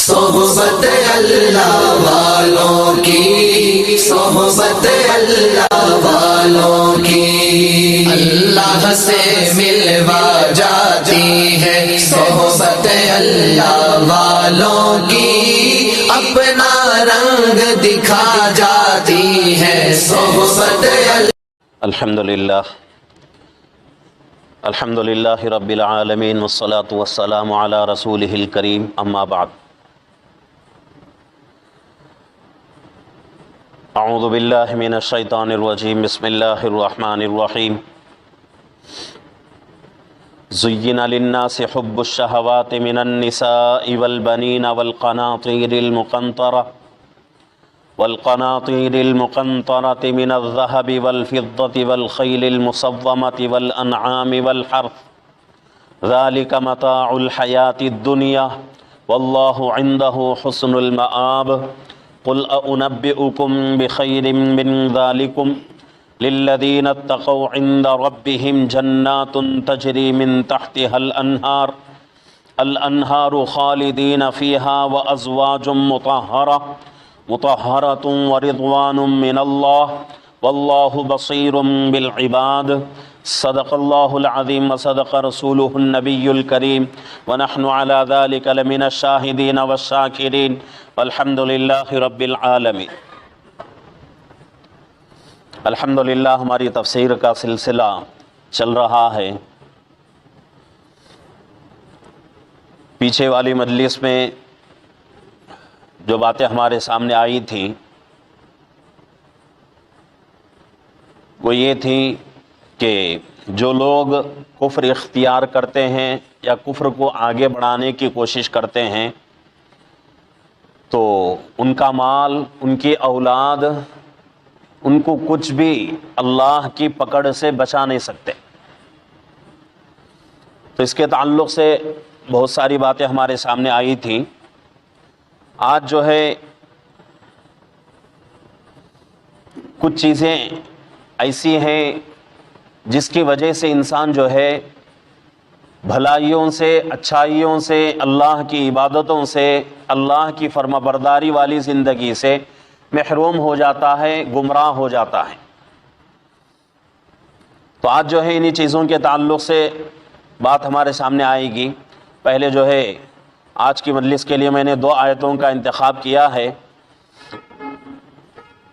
صحبت اللہ والوں کی، صحبت اللہ والوں کی، اللہ سے ملوا جاتی ہے صحبت اللہ والوں کی، اپنا رنگ دکھا جاتی ہے صحبت اللہ۔ الحمدللہ رب العالمین والصلاة والسلام علی رسولہ الکریم، اما بعد۔ اعوذ باللہ من الشیطان الرجیم، بسم اللہ الرحمن الرحیم۔ زین للناس حب الشہوات من النساء والبنین والقناطیر المقنطرة من الذهب والفضة والخيل المصومة والأنعام والحرث ذلك متاع الحياة الدنيا والله عنده حسن المآب قل أنبئكم بخير من ذلكم للذين اتقوا عند ربهم جنات تجري من تحتها الأنهار خالدين فيها وأزواج مطہرۃ ورضوان من اللہ واللہ بصیر بالعباد۔ صدق اللہ العظیم وصدق رسولہ النبی الکریم ونحن علی ذلک لمن الشاہدین والشاکرین والحمد للہ رب العالمین۔ الحمدللہ ہماری تفسیر کا سلسلہ چل رہا ہے۔ پیچھے والی مجلس میں جو باتیں ہمارے سامنے آئی تھیں وہ یہ تھی کہ جو لوگ کفر اختیار کرتے ہیں یا کفر کو آگے بڑھانے کی کوشش کرتے ہیں تو ان کا مال، ان کی اولاد، ان کو کچھ بھی اللہ کی پکڑ سے بچا نہیں سکتے۔ تو اس کے تعلق سے بہت ساری باتیں ہمارے سامنے آئی تھیں۔ آج جو ہے کچھ چیزیں ایسی ہیں جس کی وجہ سے انسان جو ہے بھلائیوں سے، اچھائیوں سے، اللہ کی عبادتوں سے، اللہ کی فرما برداری والی زندگی سے محروم ہو جاتا ہے، گمراہ ہو جاتا ہے۔ تو آج جو ہے انہی چیزوں کے تعلق سے بات ہمارے سامنے آئے گی۔ پہلے جو ہے آج کی مجلس کے لیے میں نے 2 آیتوں کا انتخاب کیا ہے،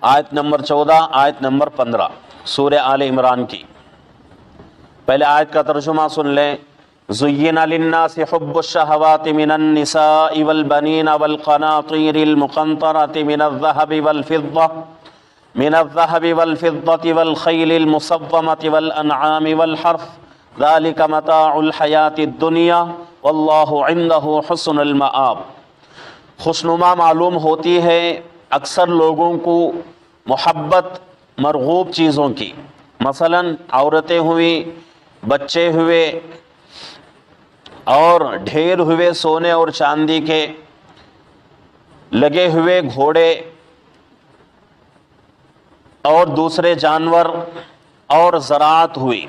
آیت نمبر 14، آیت نمبر 15 سورہ آل عمران کی۔ پہلے آیت کا ترجمہ سن لیں۔ زین للناس حب الشہوات من النساء والبنین والقناطیر المقنطرة من الذهب والفضة والخیل المصومة والأنعام والحرث ذلك متاع الحیاة الدنیا واللہ عنہ حسن المآب۔ خوشنما معلوم ہوتی ہے اکثر لوگوں کو محبت مرغوب چیزوں کی، مثلا عورتیں ہوئی، بچے ہوئے اور ڈھیر ہوئے سونے اور چاندی کے، لگے ہوئے گھوڑے اور دوسرے جانور اور زراعت ہوئی۔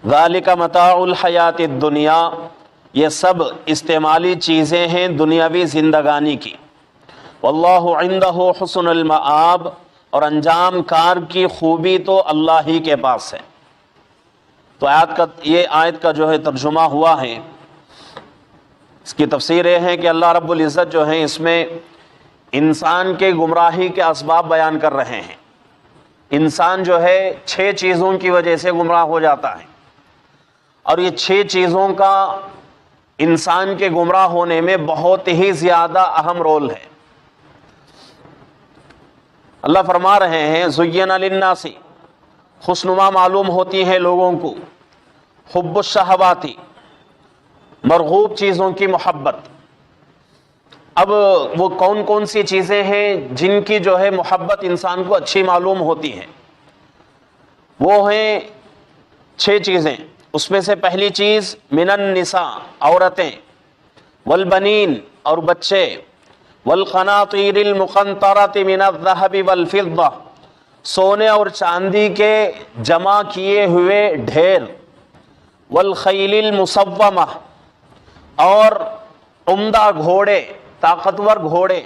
ذالک متاع الحیات الدنیا، یہ سب استعمالی چیزیں ہیں دنیاوی زندگانی کی۔ واللہ عنہ حسن المآب، اور انجام کار کی خوبی تو اللہ ہی کے پاس ہے۔ تو یہ آیت کا جو ہے ترجمہ ہوا ہے۔ اس کی تفسیر یہ ہے کہ اللہ رب العزت جو ہے اس میں انسان کے گمراہی کے اسباب بیان کر رہے ہیں۔ انسان جو ہے 6 چیزوں کی وجہ سے گمراہ ہو جاتا ہے، اور یہ 6 چیزوں کا انسان کے گمراہ ہونے میں بہت ہی زیادہ اہم رول ہے۔ اللہ فرما رہے ہیں زین للناس، خوشنما معلوم ہوتی ہے لوگوں کو، حب الشہواتی، مرغوب چیزوں کی محبت۔ اب وہ کون کون سی چیزیں ہیں جن کی جو ہے محبت انسان کو اچھی معلوم ہوتی ہے؟ وہ ہیں 6 چیزیں۔ اس میں سے پہلی چیز من النساء، عورتیں، والبنین، اور بچے، والقناطیر المقنطرۃ من الذهب والفضہ، سونے اور چاندی کے جمع کیے ہوئے ڈھیر، والخیل المصومہ، اور عمدہ گھوڑے، طاقتور گھوڑے،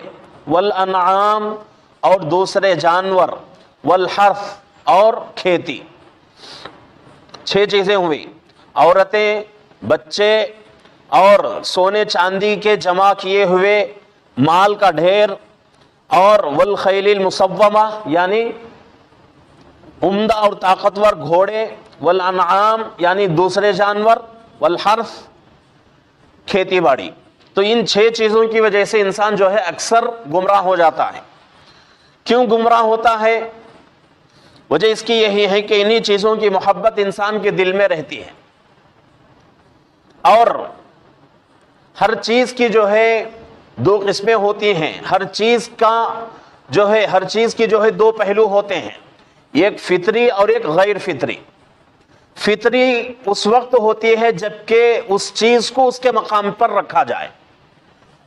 والانعام اور دوسرے جانور، والحرث اور کھیتی. 6 چیزیں ہوئی، عورتیں، بچے اور سونے چاندی کے جمع کیے ہوئے مال کا ڈھیر، اور والخیل المصومہ یعنی عمدہ اور طاقتور گھوڑے، والانعام یعنی دوسرے جانور، والحرث کھیتی باڑی. تو ان 6 چیزوں کی وجہ سے انسان جو ہے اکثر گمراہ ہو جاتا ہے. کیوں گمراہ ہوتا ہے؟ وجہ اس کی یہی ہے کہ انہی چیزوں کی محبت انسان کے دل میں رہتی ہے، اور ہر چیز کی جو ہے 2 قسمیں ہوتی ہیں. ہر چیز کی جو ہے 2 پہلو ہوتے ہیں، ایک فطری اور ایک غیر فطری. فطری اس وقت ہوتی ہے جبکہ اس چیز کو اس کے مقام پر رکھا جائے،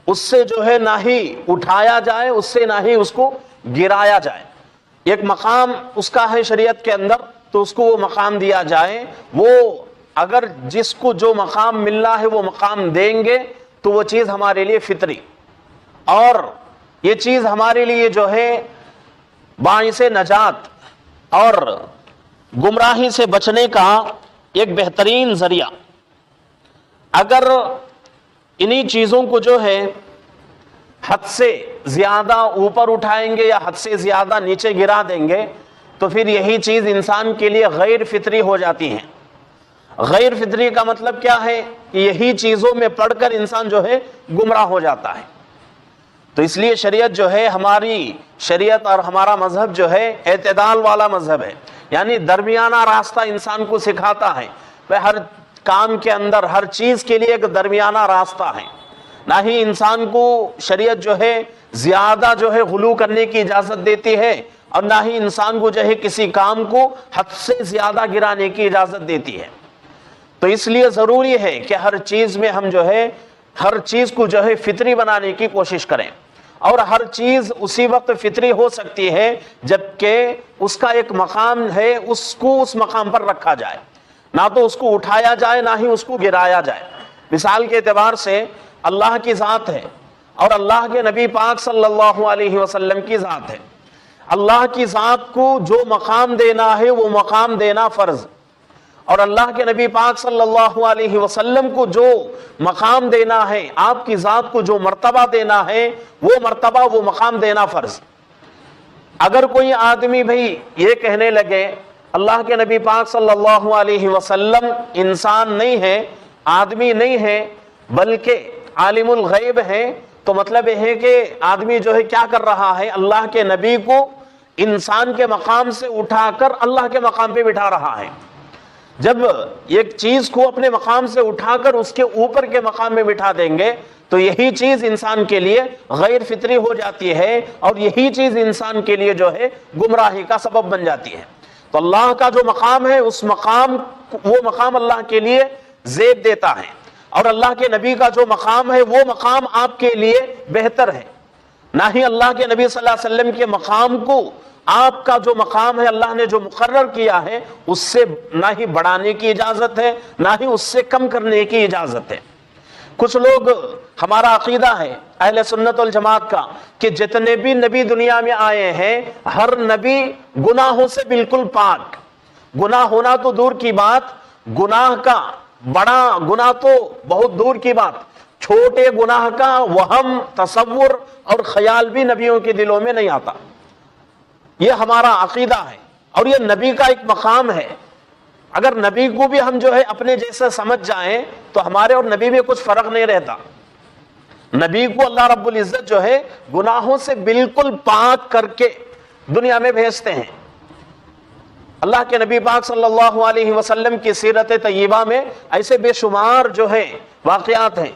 اس سے جو ہے نہ ہی اٹھایا جائے، اس سے نہ ہی اس کو گرایا جائے. ایک مقام اس کا ہے شریعت کے اندر، تو اس کو وہ مقام دیا جائے. وہ اگر جس کو جو مقام ملنا ہے وہ مقام دیں گے تو وہ چیز ہمارے لیے فطری، اور یہ چیز ہمارے لیے جو ہے باعث نجات اور گمراہی سے بچنے کا ایک بہترین ذریعہ. اگر انہی چیزوں کو جو ہے حد سے زیادہ اوپر اٹھائیں گے یا حد سے زیادہ نیچے گرا دیں گے تو پھر یہی چیز انسان کے لیے غیر فطری ہو جاتی ہیں. غیر فطری کا مطلب کیا ہے؟ کہ یہی چیزوں میں پڑھ کر انسان جو ہے گمراہ ہو جاتا ہے. تو اس لیے شریعت جو ہے، ہماری شریعت اور ہمارا مذہب جو ہے اعتدال والا مذہب ہے، یعنی درمیانہ راستہ انسان کو سکھاتا ہے. ہر کام کے اندر، ہر چیز کے لیے ایک درمیانہ راستہ ہے. نہ ہی انسان کو شریعت جو ہے زیادہ جو ہے غلو کرنے کی اجازت دیتی ہے، اور نہ ہی انسان کو جو ہے کسی کام کو حد سے زیادہ گرانے کی اجازت دیتی ہے. تو اس لیے ضروری ہے کہ ہر چیز میں ہم جو ہے ہر چیز کو جو ہے فطری بنانے کی کوشش کریں. اور ہر چیز اسی وقت فطری ہو سکتی ہے جبکہ اس کا ایک مقام ہے، اس کو اس مقام پر رکھا جائے، نہ تو اس کو اٹھایا جائے نہ ہی اس کو گرایا جائے. مثال کے اعتبار سے اللہ کی ذات ہے اور اللہ کے نبی پاک صلی اللہ علیہ وسلم کی ذات ہے. اللہ کی ذات کو جو مقام دینا ہے وہ مقام دینا فرض، اور اللہ کے نبی پاک صلی اللہ علیہ وسلم کو جو مقام دینا ہے، آپ کی ذات کو جو مرتبہ دینا ہے وہ مرتبہ، وہ مقام دینا فرض. اگر کوئی آدمی بھئی یہ کہنے لگے اللہ کے نبی پاک صلی اللہ علیہ وسلم انسان نہیں ہے، آدمی نہیں ہے، بلکہ عالم الغیب ہے، تو مطلب یہ ہے کہ آدمی جو ہے کیا کر رہا ہے؟ اللہ کے نبی کو انسان کے مقام سے اٹھا کر اللہ کے مقام پہ بٹھا رہا ہے. جب ایک چیز کو اپنے مقام سے اٹھا کر اس کے اوپر کے مقام میں بٹھا دیں گے تو یہی چیز انسان کے لیے غیر فطری ہو جاتی ہے، اور یہی چیز انسان کے لیے جو ہے گمراہی کا سبب بن جاتی ہے. تو اللہ کا جو مقام ہے اس مقام، وہ مقام اللہ کے لیے زیب دیتا ہے، اور اللہ کے نبی کا جو مقام ہے وہ مقام آپ کے لیے بہتر ہے. نہ ہی اللہ کے نبی صلی اللہ علیہ وسلم کے مقام کو آپ کا جو مقام ہے اللہ نے جو مقرر کیا ہے اس سے نہ ہی بڑھانے کی اجازت ہے نہ ہی اس سے کم کرنے کی اجازت ہے. کچھ لوگ، ہمارا عقیدہ ہے اہل سنت والجماعت کا کہ جتنے بھی نبی دنیا میں آئے ہیں ہر نبی گناہوں سے بالکل پاک. گناہ ہونا تو دور کی بات، گناہ کا بڑا گناہ تو بہت دور کی بات، چھوٹے گناہ کا وہم، تصور اور خیال بھی نبیوں کے دلوں میں نہیں آتا. یہ ہمارا عقیدہ ہے اور یہ نبی کا ایک مقام ہے. اگر نبی کو بھی ہم جو ہے اپنے جیسا سمجھ جائیں تو ہمارے اور نبی میں کچھ فرق نہیں رہتا. نبی کو اللہ رب العزت جو ہے گناہوں سے بالکل پاک کر کے دنیا میں بھیجتے ہیں. اللہ کے نبی پاک صلی اللہ علیہ وسلم کی سیرت طیبہ میں ایسے بے شمار جو ہے واقعات ہیں.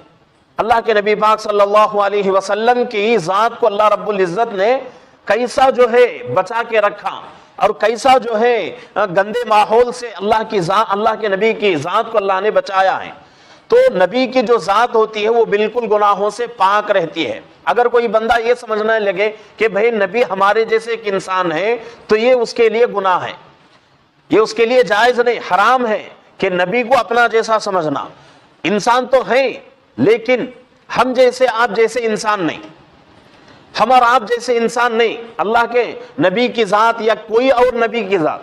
اللہ کے نبی پاک صلی اللہ علیہ وسلم کی ذات کو اللہ رب العزت نے کیسا جو ہے بچا کے رکھا اور کیسا جو ہے گندے ماحول سے اللہ کے نبی کی ذات کو اللہ نے بچایا ہے. تو نبی کی جو ذات ہوتی ہے وہ بالکل گناہوں سے پاک رہتی ہے. اگر کوئی بندہ یہ سمجھنے لگے کہ بھئی نبی ہمارے جیسے ایک انسان ہے تو یہ اس کے لیے گناہ ہے، یہ اس کے لیے جائز نہیں، حرام ہے کہ نبی کو اپنا جیسا سمجھنا. انسان تو ہے لیکن ہم جیسے آپ جیسے انسان نہیں، ہم اور آپ جیسے انسان نہیں، اللہ کے نبی کی ذات یا کوئی اور نبی کی ذات،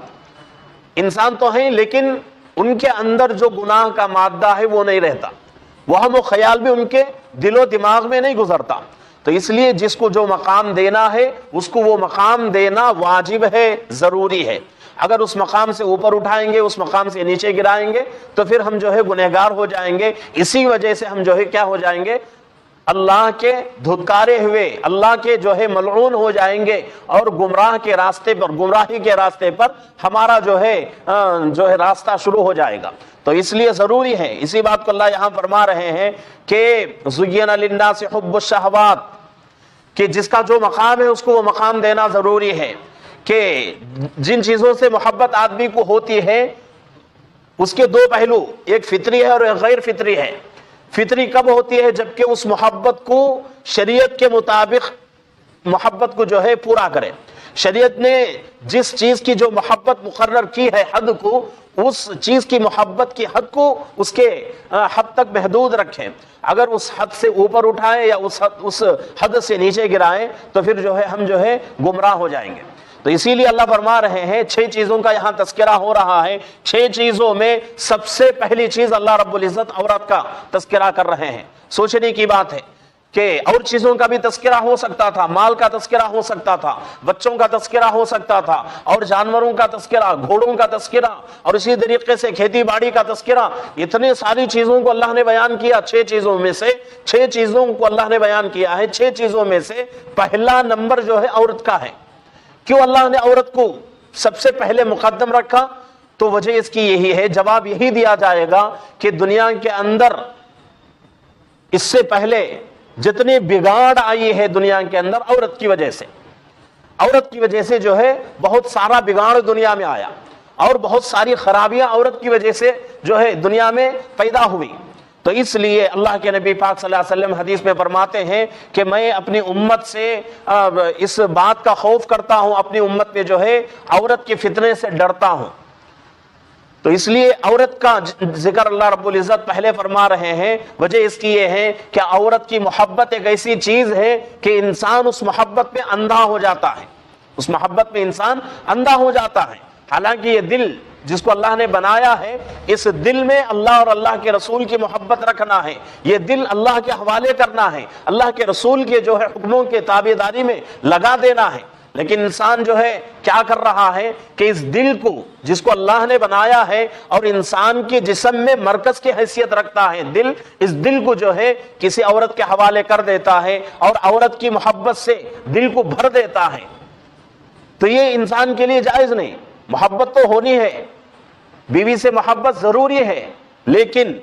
انسان تو ہیں لیکن ان کے اندر جو گناہ کا مادہ ہے وہ نہیں رہتا، وہم و خیال بھی ان کے دل و دماغ میں نہیں گزرتا. تو اس لیے جس کو جو مقام دینا ہے اس کو وہ مقام دینا واجب ہے، ضروری ہے. اگر اس مقام سے اوپر اٹھائیں گے، اس مقام سے نیچے گرائیں گے تو پھر ہم جو ہے گنہگار ہو جائیں گے. اسی وجہ سے ہم جو ہے کیا ہو جائیں گے، اللہ کے دھتکارے ہوئے، اللہ کے جو ہے ملعون ہو جائیں گے، اور گمراہ کے راستے پر، گمراہی کے راستے پر ہمارا جو ہے راستہ شروع ہو جائے گا. تو اس لیے ضروری ہے، اسی بات کو اللہ یہاں فرما رہے ہیں کہ زُيِّنَ لِلنَّاسِ حُبُّ الشَّهَوَاتِ، کہ جس کا جو مقام ہے اس کو وہ مقام دینا ضروری ہے. کہ جن چیزوں سے محبت آدمی کو ہوتی ہے اس کے دو پہلو، ایک فطری ہے اور ایک غیر فطری ہے. فطری کب ہوتی ہے؟ جبکہ اس محبت کو شریعت کے مطابق محبت کو جو ہے پورا کرے. شریعت نے جس چیز کی جو محبت مقرر کی ہے حد کو، اس چیز کی محبت کی حد کو اس کے حد تک محدود رکھیں. اگر اس حد سے اوپر اٹھائیں یا اس حد سے نیچے گرائیں تو پھر جو ہے ہم جو ہے گمراہ ہو جائیں گے. تو اسی لیے اللہ فرما رہے ہیں 6 چیزوں کا یہاں تذکرہ ہو رہا ہے. 6 چیزوں میں سب سے پہلی چیز اللہ رب العزت عورت کا تذکرہ کر رہے ہیں. سوچنے کی بات ہے کہ اور چیزوں کا بھی تذکرہ ہو سکتا تھا، مال کا تذکرہ ہو سکتا تھا، بچوں کا تذکرہ ہو سکتا تھا، اور جانوروں کا تذکرہ، گھوڑوں کا تذکرہ، اور اسی طریقے سے کھیتی باڑی کا تذکرہ. اتنے ساری چیزوں کو اللہ نے بیان کیا. 6 چیزوں میں سے 6 چیزوں کو اللہ نے بیان کیا ہے. 6 چیزوں میں سے پہلا نمبر جو ہے عورت کا ہے. کیوں اللہ نے عورت کو سب سے پہلے مقدم رکھا؟ تو وجہ اس کی یہی ہے، جواب یہی دیا جائے گا کہ دنیا کے اندر اس سے پہلے جتنے بگاڑ آئی ہے دنیا کے اندر عورت کی وجہ سے، عورت کی وجہ سے جو ہے بہت سارا بگاڑ دنیا میں آیا، اور بہت ساری خرابیاں عورت کی وجہ سے جو ہے دنیا میں پیدا ہوئی. تو اس لیے اللہ کے نبی پاک صلی اللہ علیہ وسلم حدیث میں فرماتے ہیں کہ میں اپنی امت سے اس بات کا خوف کرتا ہوں، اپنی امت میں جو ہے عورت کے فتنے سے ڈرتا ہوں. تو اس لیے عورت کا ذکر اللہ رب العزت پہلے فرما رہے ہیں. وجہ اس کی یہ ہے کہ عورت کی محبت ایک ایسی چیز ہے کہ انسان اس محبت میں اندھا ہو جاتا ہے، اس محبت میں انسان اندھا ہو جاتا ہے. حالانکہ یہ دل جس کو اللہ نے بنایا ہے، اس دل میں اللہ اور اللہ کے رسول کی محبت رکھنا ہے، یہ دل اللہ کے حوالے کرنا ہے، اللہ کے رسول کے جو ہے حکموں کے تابعداری میں لگا دینا ہے. لیکن انسان جو ہے کیا کر رہا ہے کہ اس دل کو جس کو اللہ نے بنایا ہے اور انسان کے جسم میں مرکز کی حیثیت رکھتا ہے دل، اس دل کو جو ہے کسی عورت کے حوالے کر دیتا ہے اور عورت کی محبت سے دل کو بھر دیتا ہے. تو یہ انسان کے لیے جائز نہیں. محبت تو ہونی ہے، بیوی سے محبت ضروری ہے، لیکن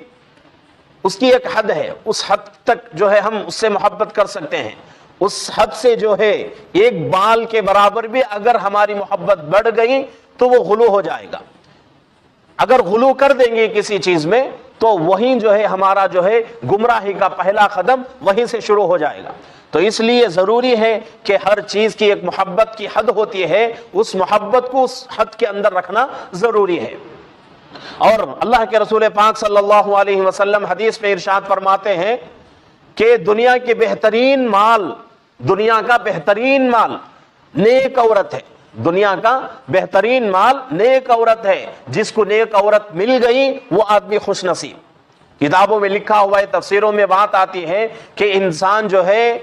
اس کی ایک حد ہے. اس حد تک جو ہے ہم اس سے محبت کر سکتے ہیں. اس حد سے جو ہے ایک بال کے برابر بھی اگر ہماری محبت بڑھ گئی تو وہ غلو ہو جائے گا. اگر غلو کر دیں گے کسی چیز میں تو وہیں جو ہے ہمارا جو ہے گمراہی کا پہلا قدم وہیں سے شروع ہو جائے گا. تو اس لیے ضروری ہے کہ ہر چیز کی ایک محبت کی حد ہوتی ہے، اس محبت کو اس حد کے اندر رکھنا ضروری ہے. اور اللہ کے رسول پاک صلی اللہ علیہ وسلم حدیث میں ارشاد فرماتے ہیں کہ دنیا کے بہترین مال، دنیا کا بہترین مال نیک عورت ہے. دنیا کا بہترین مال نیک عورت ہے. جس کو نیک عورت مل گئی وہ آدمی خوش نصیب. کتابوں میں لکھا ہوا ہے، تفسیروں میں بات آتی ہے کہ انسان جو ہے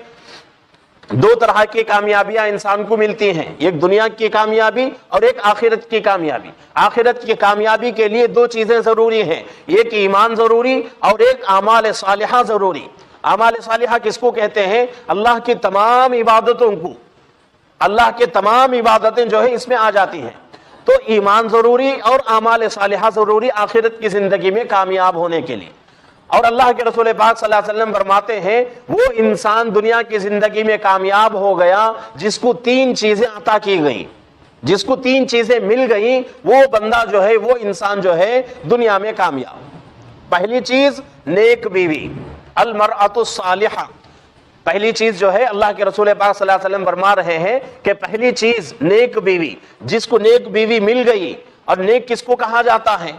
2 طرح کی کامیابیاں انسان کو ملتی ہیں، ایک دنیا کی کامیابی اور ایک آخرت کی کامیابی. آخرت کی کامیابی کے لیے 2 چیزیں ضروری ہیں، ایک ایمان ضروری اور ایک اعمال صالحہ ضروری. اعمال صالحہ کس کو کہتے ہیں؟ اللہ کی تمام عبادتوں کو. اللہ کے تمام عبادتیں جو ہے اس میں آ جاتی ہیں. تو ایمان ضروری اور اعمال صالحہ ضروری آخرت کی زندگی میں کامیاب ہونے کے لیے. اور اللہ کے رسول پاک صلی اللہ علیہ وسلم فرماتے ہیں وہ انسان دنیا کی زندگی میں کامیاب ہو گیا جس کو 3 چیزیں عطا کی گئیں، جس کو 3 چیزیں مل گئیں، وہ بندہ جو ہے، وہ انسان جو ہے دنیا میں کامیاب. پہلی چیز نیک بیوی، المرأۃ الصالحہ. پہلی چیز جو ہے اللہ کے رسول پاک صلی اللہ علیہ وسلم فرما رہے ہیں کہ پہلی چیز نیک بیوی. جس کو نیک بیوی مل گئی، اور نیک کس کو کہا جاتا ہے؟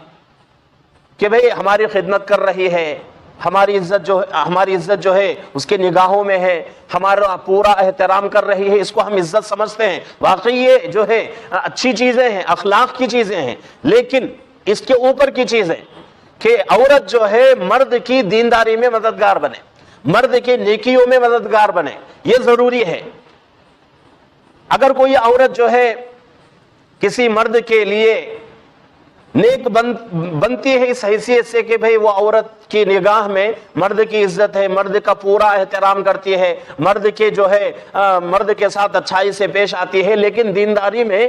کہ بھئی ہماری خدمت کر رہی ہے، ہماری عزت جو ہے اس کے نگاہوں میں ہے، ہمارا پورا احترام کر رہی ہے، اس کو ہم عزت سمجھتے ہیں، واقعی یہ جو ہے اچھی چیزیں ہیں، اخلاق کی چیزیں ہیں، لیکن اس کے اوپر کی چیزیں کہ عورت جو ہے مرد کی دینداری میں مددگار بنے، مرد کی نیکیوں میں مددگار بنے، یہ ضروری ہے۔ اگر کوئی عورت جو ہے کسی مرد کے لیے نیک بنتی ہے اس حیثیت سے کہ بھئی وہ عورت کی نگاہ میں مرد کی عزت ہے، مرد کا پورا احترام کرتی ہے، مرد کے ساتھ اچھائی سے پیش آتی ہے، لیکن دینداری میں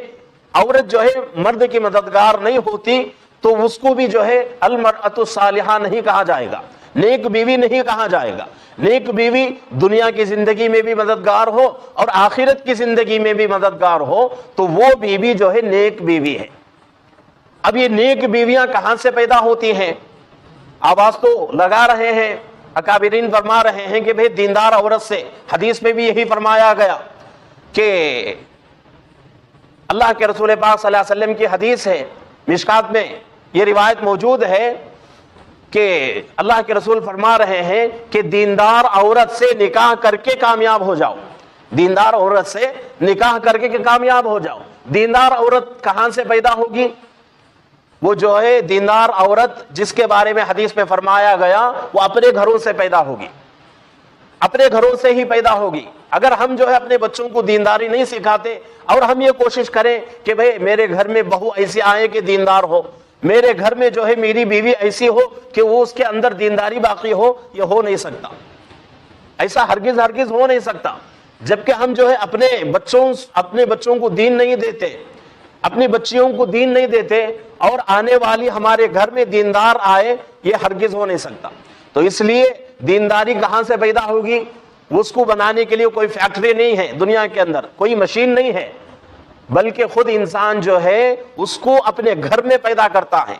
عورت جو ہے مرد کی مددگار نہیں ہوتی، تو اس کو بھی جو ہے المرأۃ الصالحہ نہیں کہا جائے گا، نیک بیوی نہیں کہا جائے گا۔ نیک بیوی دنیا کی زندگی میں بھی مددگار ہو اور آخرت کی زندگی میں بھی مددگار ہو تو وہ بیوی جو ہے نیک بیوی ہے۔ اب یہ نیک بیویاں کہاں سے پیدا ہوتی ہیں؟ آواز تو لگا رہے ہیں، اکابرین فرما رہے ہیں کہ بھئی دیندار عورت سے، حدیث میں بھی یہی فرمایا گیا کہ اللہ کے رسول پاک صلی اللہ علیہ وسلم کی حدیث ہے، مشکات میں یہ روایت موجود ہے کہ اللہ کے رسول فرما رہے ہیں کہ دیندار عورت سے نکاح کر کے کامیاب ہو جاؤ، دیندار عورت سے نکاح کر کے کامیاب ہو جاؤ۔ دیندار عورت کہاں سے پیدا ہوگی؟ وہ جو ہے دیندار عورت جس کے بارے میں حدیث میں فرمایا گیا وہ اپنے گھروں سے پیدا ہوگی، اپنے گھروں سے ہی پیدا ہوگی۔ اگر ہم جو ہے اپنے بچوں کو دینداری نہیں سکھاتے اور ہم یہ کوشش کریں کہ بھئی میرے گھر میں بہو ایسی آئے کہ دیندار ہو، میرے گھر میں جو ہے میری بیوی ایسی ہو کہ وہ اس کے اندر دینداری باقی ہو، یہ ہو نہیں سکتا، ایسا ہرگز ہو نہیں سکتا۔ جبکہ ہم جو ہے اپنے بچوں کو دین نہیں دیتے، اپنی بچیوں کو دین نہیں دیتے اور آنے والی ہمارے گھر میں دیندار آئے، یہ ہرگز ہو نہیں سکتا۔ تو اس لیے دینداری کہاں سے پیدا ہوگی؟ اس کو بنانے کے لیے کوئی فیکٹری نہیں ہے دنیا کے اندر، کوئی مشین نہیں ہے، بلکہ خود انسان جو ہے اس کو اپنے گھر میں پیدا کرتا ہے۔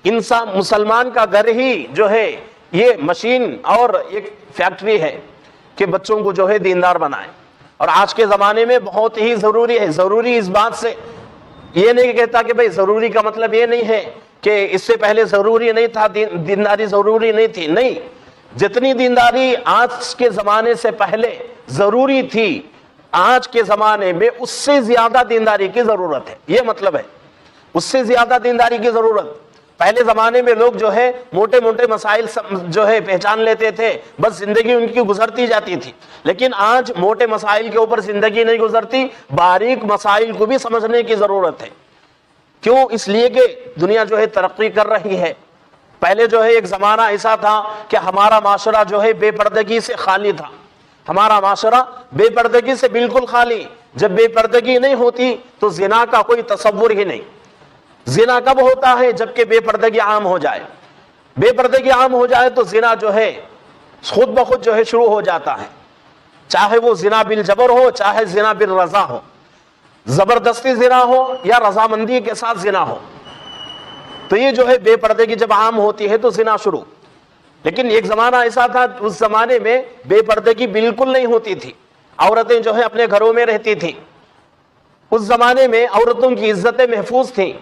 انسان مسلمان کا گھر ہی جو ہے یہ مشین اور ایک فیکٹری ہے کہ بچوں کو جو ہے دیندار بنائیں۔ اور آج کے زمانے میں بہت ہی ضروری ہے، ضروری اس بات سے یہ نہیں کہتا کہ بھئی ضروری کا مطلب یہ نہیں ہے کہ اس سے پہلے ضروری نہیں تھا، دینداری ضروری نہیں تھی، نہیں، جتنی دینداری آج کے زمانے سے پہلے ضروری تھی، آج کے زمانے میں اس سے زیادہ دینداری کی ضرورت ہے، یہ مطلب ہے، اس سے زیادہ دینداری کی ضرورت۔ پہلے زمانے میں لوگ جو ہے موٹے موٹے مسائل جو ہے پہچان لیتے تھے، بس زندگی ان کی گزرتی جاتی تھی، لیکن آج موٹے مسائل کے اوپر زندگی نہیں گزرتی، باریک مسائل کو بھی سمجھنے کی ضرورت ہے۔ کیوں؟ اس لیے کہ دنیا جو ہے ترقی کر رہی ہے۔ پہلے جو ہے ایک زمانہ ایسا تھا کہ ہمارا معاشرہ جو ہے بے پردگی سے خالی تھا، ہمارا معاشرہ بے پردگی سے بالکل خالی۔ جب بے پردگی نہیں ہوتی تو زنا کا کوئی تصور ہی نہیں۔ زنا کب ہوتا ہے؟ جبکہ بے پردگی عام ہو جائے، بے پردگی عام ہو جائے تو زنا جو ہے خود بخود جو ہے شروع ہو جاتا ہے، چاہے وہ زنا بالجبر ہو، چاہے زنا بالرضا ہو، زبردستی زنا ہو یا رضامندی کے ساتھ زنا ہو۔ تو یہ جو ہے بے پردگی جب عام ہوتی ہے تو زنا شروع۔ لیکن ایک زمانہ ایسا تھا، اس زمانے میں بے پردگی بالکل نہیں ہوتی تھی، عورتیں جو ہے اپنے گھروں میں رہتی تھیں، اس زمانے میں عورتوں کی عزتیں محفوظ تھیں،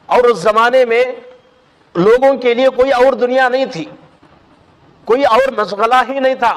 اور اس زمانے میں لوگوں کے لیے کوئی اور دنیا نہیں تھی، کوئی اور مشغلہ ہی نہیں تھا۔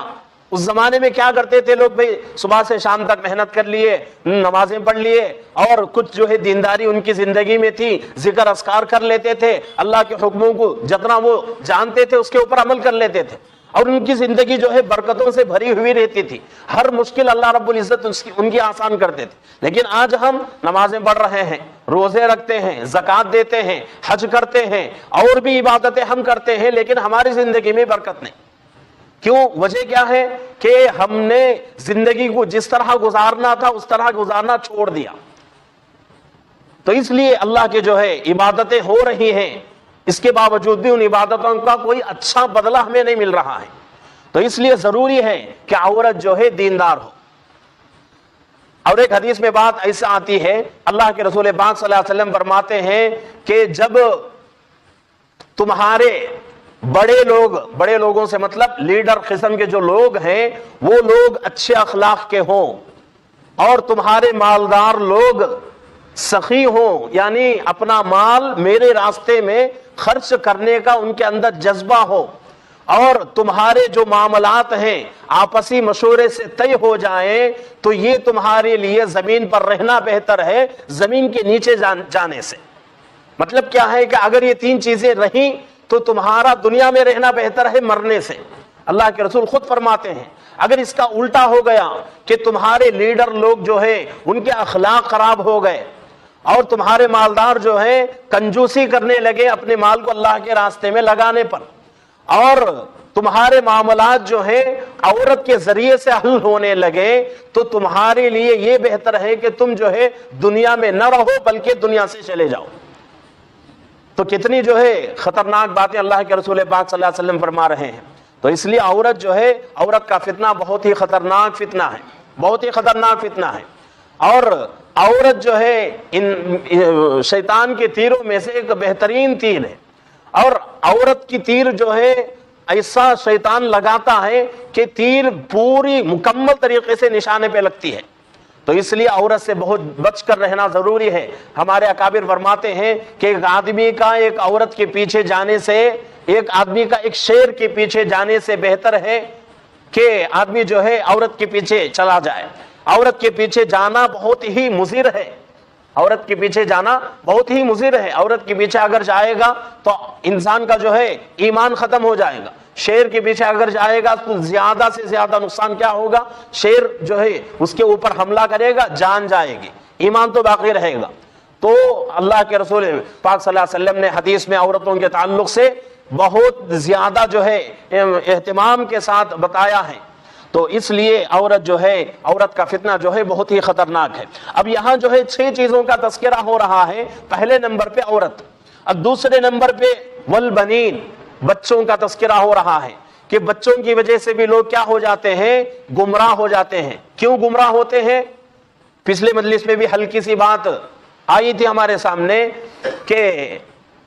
اس زمانے میں کیا کرتے تھے لوگ؟ بھئی صبح سے شام تک محنت کر لیے، نمازیں پڑھ لیے، اور کچھ جو ہے دینداری ان کی زندگی میں تھی، ذکر اذکار کر لیتے تھے، اللہ کے حکموں کو جتنا وہ جانتے تھے اس کے اوپر عمل کر لیتے تھے، اور ان کی زندگی جو ہے برکتوں سے بھری ہوئی رہتی تھی، ہر مشکل اللہ رب العزت ان کی آسان کرتے تھے۔ لیکن آج ہم نمازیں پڑھ رہے ہیں، روزے رکھتے ہیں، زکوٰۃ دیتے ہیں، حج کرتے ہیں، اور بھی عبادتیں ہم کرتے ہیں، لیکن ہماری زندگی میں برکت نہیں۔ کیوں؟ وجہ کیا ہے کہ ہم نے زندگی کو جس طرح گزارنا تھا اس طرح گزارنا چھوڑ دیا۔ تو اس لیے اللہ کے جو ہے عبادتیں ہو رہی ہیں، اس کے باوجود بھی ان عبادتوں کا کوئی اچھا بدلہ ہمیں نہیں مل رہا ہے۔ تو اس لیے ضروری ہے کہ عورت جو ہے دیندار ہو۔ اور ایک حدیث میں بات ایسا آتی ہے، اللہ کے رسول پاک صلی اللہ علیہ وسلم فرماتے ہیں کہ جب تمہارے بڑے لوگوں سے مطلب لیڈر قسم کے جو لوگ ہیں وہ لوگ اچھے اخلاق کے ہوں، اور تمہارے مالدار لوگ سخی ہوں، یعنی اپنا مال میرے راستے میں خرچ کرنے کا ان کے اندر جذبہ ہو، اور تمہارے جو معاملات ہیں آپسی مشورے سے طے ہو جائیں تو یہ تمہارے لیے زمین پر رہنا بہتر ہے زمین کے نیچے جانے سے۔ مطلب کیا ہے کہ اگر یہ تین چیزیں رہیں تو تمہارا دنیا میں رہنا بہتر ہے مرنے سے۔ اللہ کے رسول خود فرماتے ہیں اگر اس کا الٹا ہو گیا کہ تمہارے لیڈر لوگ جو ہے ان کے اخلاق خراب ہو گئے اور تمہارے مالدار جو ہے کنجوسی کرنے لگے اپنے مال کو اللہ کے راستے میں لگانے پر، اور تمہارے معاملات جو ہے عورت کے ذریعے سے حل ہونے لگے، تو تمہارے لیے یہ بہتر ہے کہ تم جو ہے دنیا میں نہ رہو بلکہ دنیا سے چلے جاؤ۔ تو کتنی جو ہے خطرناک باتیں اللہ کے رسول پاک صلی اللہ علیہ وسلم فرما رہے ہیں۔ تو اس لیے عورت جو ہے، عورت کا فتنہ بہت ہی خطرناک فتنہ ہے، بہت ہی خطرناک فتنہ ہے، اور عورت جو ہے ان شیطان کے تیروں میں سے ایک بہترین تیر ہے، اور عورت کی تیر جو ہے ایسا شیطان لگاتا ہے کہ تیر پوری مکمل طریقے سے نشانے پہ لگتی ہے۔ تو اس لیے عورت سے بہت بچ کر رہنا ضروری ہے۔ ہمارے اکابر فرماتے ہیں کہ ایک آدمی کا ایک عورت کے پیچھے جانے سے، ایک آدمی کا ایک شیر کے پیچھے جانے سے بہتر ہے کہ آدمی جو ہے عورت کے پیچھے چلا جائے۔ عورت کے پیچھے جانا بہت ہی مضر ہے، عورت کے پیچھے جانا بہت ہی مضر ہے۔ عورت کے پیچھے اگر جائے گا تو انسان کا جو ہے ایمان ختم ہو جائے گا۔ شیر کے پیچھے اگر جائے گا تو زیادہ سے زیادہ نقصان کیا ہوگا؟ شیر جو ہے اس کے اوپر حملہ کرے گا، جان جائے گی، ایمان تو باقی رہے گا۔ تو اللہ کے رسول پاک صلی اللہ علیہ وسلم نے حدیث میں عورتوں کے تعلق سے بہت زیادہ جو ہے اہتمام کے ساتھ بتایا ہے۔ تو اس لیے عورت جو ہے، عورت کا فتنہ جو ہے بہت ہی خطرناک ہے۔ اب یہاں جو ہے 6 چیزوں کا تذکرہ ہو رہا ہے۔ پہلے نمبر پہ عورت، اب دوسرے نمبر پہ والبنین، بچوں کا تذکرہ ہو رہا ہے کہ بچوں کی وجہ سے بھی لوگ کیا ہو جاتے ہیں؟ گمراہ ہو جاتے ہیں۔ کیوں گمراہ ہوتے ہیں؟ پچھلے مجلس میں بھی ہلکی سی بات آئی تھی ہمارے سامنے کہ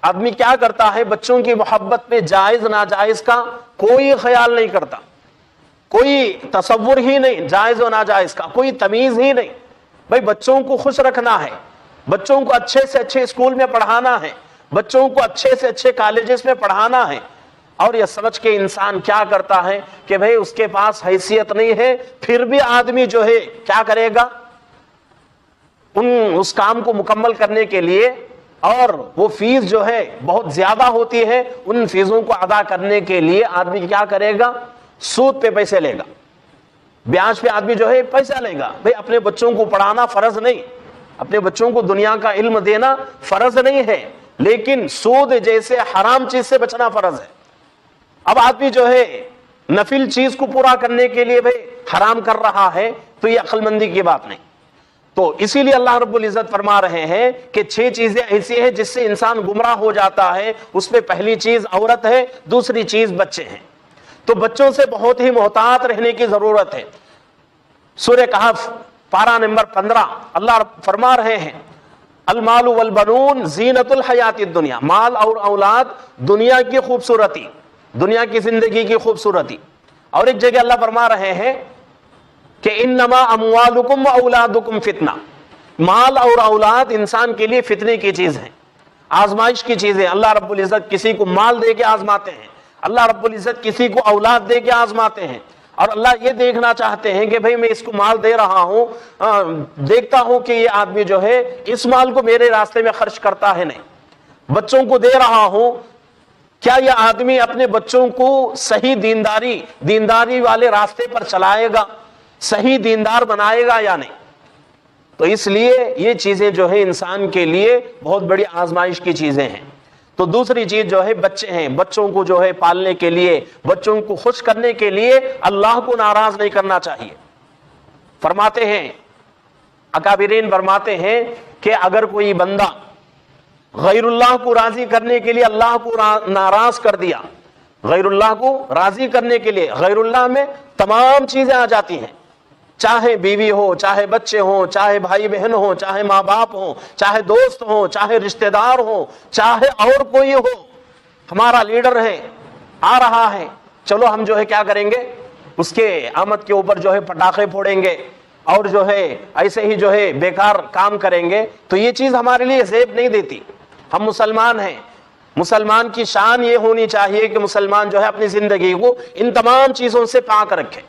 آدمی کیا کرتا ہے، بچوں کی محبت میں جائز ناجائز کا کوئی خیال نہیں کرتا، کوئی تصور ہی نہیں جائز و ناجائز کا، کوئی تمیز ہی نہیں۔ بھائی بچوں کو خوش رکھنا ہے، بچوں کو اچھے سے اچھے اسکول میں پڑھانا ہے، بچوں کو اچھے سے اچھے کالجز میں پڑھانا ہے، اور یہ سمجھ کے انسان کیا کرتا ہے کہ بھائی اس کے پاس حیثیت نہیں ہے، پھر بھی آدمی جو ہے کیا کرے گا اس کام کو مکمل کرنے کے لیے، اور وہ فیس جو ہے بہت زیادہ ہوتی ہے، ان فیسوں کو ادا کرنے کے لیے آدمی کیا کرے گا؟ سود پہ پیسے لے گا، بیاج پہ آدمی جو ہے پیسہ لے گا۔ بھئی اپنے بچوں کو پڑھانا فرض نہیں، اپنے بچوں کو دنیا کا علم دینا فرض نہیں ہے، لیکن سود جیسے حرام چیز سے بچنا فرض ہے۔ اب آدمی جو ہے نفل چیز کو پورا کرنے کے لیے بھئی حرام کر رہا ہے، تو یہ عقل مندی کی بات نہیں۔ تو اسی لیے اللہ رب العزت فرما رہے ہیں کہ 6 چیزیں ایسی ہیں جس سے انسان گمراہ ہو جاتا ہے۔ اس میں پہلی چیز عورت ہے، دوسری چیز بچے ہیں۔ تو بچوں سے بہت ہی محتاط رہنے کی ضرورت ہے۔ سورہ کہف پارہ نمبر 15 اللہ فرما رہے ہیں المال والبنون زینت الحیات الدنیا، مال اور اولاد دنیا کی خوبصورتی، دنیا کی زندگی کی خوبصورتی۔ اور ایک جگہ اللہ فرما رہے ہیں کہ انما اموالکم واولادکم فتنہ، مال اور اولاد انسان کے لیے فتنے کی چیز ہے، آزمائش کی چیز ہے۔ اللہ رب العزت کسی کو مال دے کے آزماتے ہیں، اللہ رب العزت کسی کو اولاد دے کے آزماتے ہیں، اور اللہ یہ دیکھنا چاہتے ہیں کہ بھئی میں اس کو مال دے رہا ہوں، دیکھتا ہوں کہ یہ آدمی جو ہے اس مال کو میرے راستے میں خرچ کرتا ہے نہیں۔ بچوں کو دے رہا ہوں، کیا یہ آدمی اپنے بچوں کو صحیح دینداری والے راستے پر چلائے گا، صحیح دیندار بنائے گا یا نہیں؟ تو اس لیے یہ چیزیں جو ہے انسان کے لیے بہت بڑی آزمائش کی چیزیں ہیں۔ تو دوسری چیز جو ہے بچے ہیں، بچوں کو جو ہے پالنے کے لیے، بچوں کو خوش کرنے کے لیے اللہ کو ناراض نہیں کرنا چاہیے۔ فرماتے ہیں اکابرین فرماتے ہیں کہ اگر کوئی بندہ غیر اللہ کو راضی کرنے کے لیے اللہ کو ناراض کر دیا، غیر اللہ کو راضی کرنے کے لیے، غیر اللہ میں تمام چیزیں آ جاتی ہیں، چاہے بیوی ہو، چاہے بچے ہوں، چاہے بھائی بہن ہوں، چاہے ماں باپ ہوں، چاہے دوست ہوں، چاہے رشتہ دار ہوں، چاہے اور کوئی ہو، ہمارا لیڈر ہے آ رہا ہے، چلو ہم جو ہے کیا کریں گے، اس کے آمد کے اوپر جو ہے پٹاخے پھوڑیں گے اور جو ہے ایسے ہی جو ہے بیکار کام کریں گے۔ تو یہ چیز ہمارے لیے زیب نہیں دیتی۔ ہم مسلمان ہیں، مسلمان کی شان یہ ہونی چاہیے کہ مسلمان جو ہے اپنی زندگی کو ان تمام چیزوں سے پاک رکھے۔